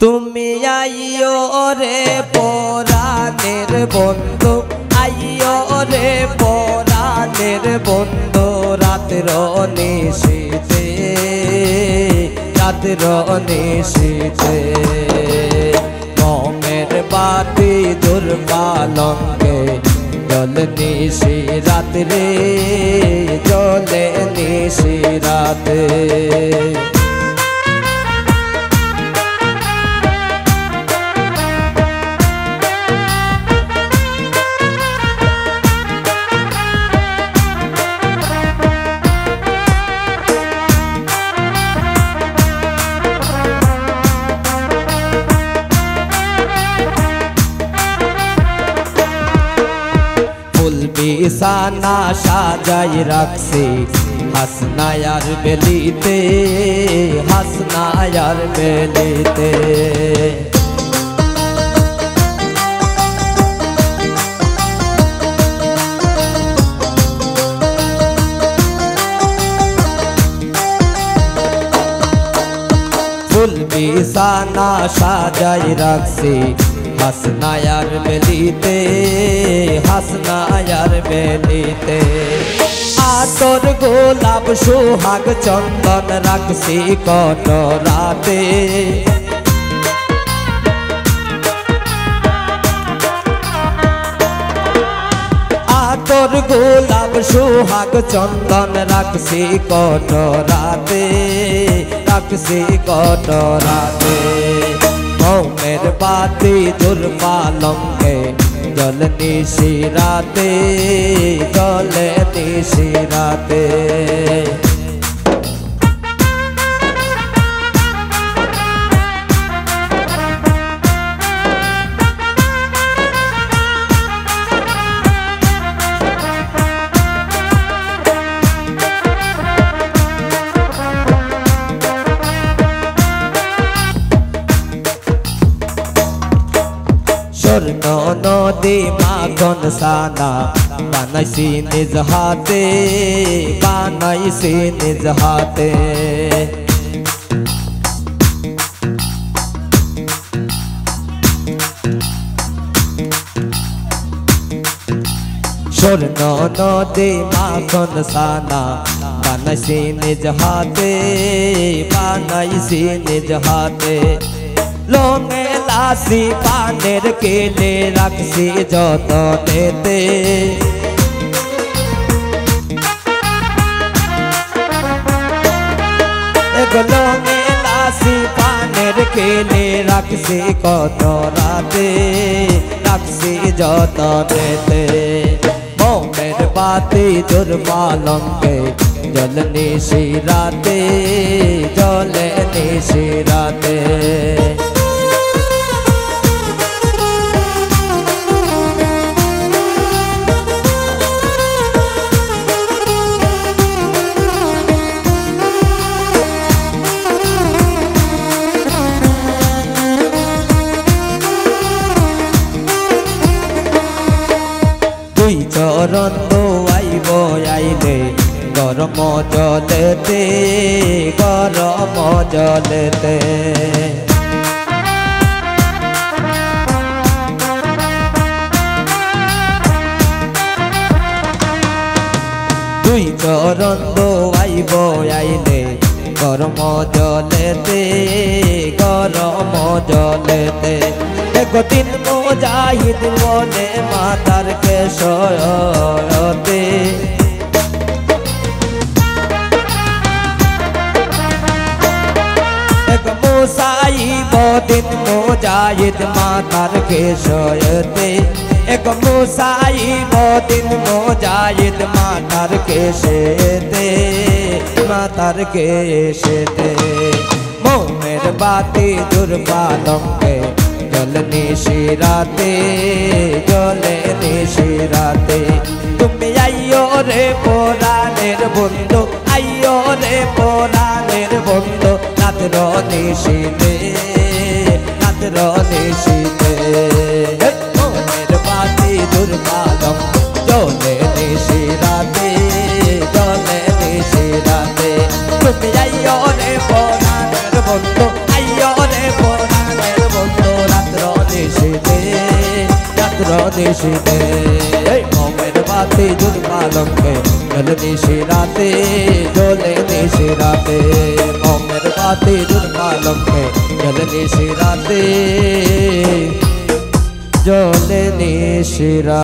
তুমি আইও রে পরাণের বন্ধু, আইও রে পরাণের বন্ধু, রাতের নিশীথে, রাতের নিশীথে। মোমের বাতি দুর্বালঙ্গে জল নিশি রাত্রে, জলে নিশি রাতে। বিছানা সাজাই রাখছি হাসনায়ার বেলিতে, হাসনায়ার বেলিতে। ফুল বিছানা সাজাই রাখছি হাসনায়ার বেলিতে, হাসনায়ার বেলিতে। আতর গোলাপ সোহাগ চন্দন রাখছি কত রাতে, আতর গোলাপ সোহাগ চন্দন রাখছি কত রাতে, রাখছি কত রাতে। মোমের বাতি দুর্বালঙ্গে জল নিশি রাতে, জলে নিশি রাতে। স্বর্ণ নদী মাখন সানা বানাইছি নিজ হাতে, বানাইছি নিজ হাতে। স্বর্ণ নদী মাখন সানা বানাইছি নিজ হাতে, বানাইছি নিজ হাতে। লঙে লাসি পানের কেলে রাখছি যতনেতে, লঙে লাসি পানের কেলে রাখছি কত রাতে, রাখছি যতনেতে। মোমের বাতি দুর্বালঙ্গে জল নিশি রাতে, জলে নিশি রাতে। দুই চরণ ধোয়াইব আইলে গরম জলেতে, গরম জলেতে। দুই চরণ ধোয়াইব আইলে গরম জলেতে, গরম জলেতে। একদিন মুজাহিদ বলে মাতার কেশরতে, এক মুসাইব দিন মুজাহিদ মাতার কেশরতে, এক মুসাইব দিন মুজাহিদ মাতার কেশেতে, মাতার কেশেতে। মোমের বাতি দুর্বালঙ্গে জল নিশি রাতে, জলে নিশি রাতে। তুমি আইও রে পরাণের বন্ধু, আইও রে পরাণের বন্ধু, রাতের নিশীথে, রাতের নিশীথে। মোমের বাতি দুর্বালঙ্গে জলে নিশি রাতে, জলে নিশি রাতে। তুমি আইও রে পরাণের বন্ধু, আইও রে পরাণের নিশিতে মোমের বাতি জুলমা লঙ্কে জল নিশিরাতে জ্বলে নিশিরাতে মোমের বাতি জুলমা লঙ্কে জল নিশিরাতে জ্বলে নিশিরা।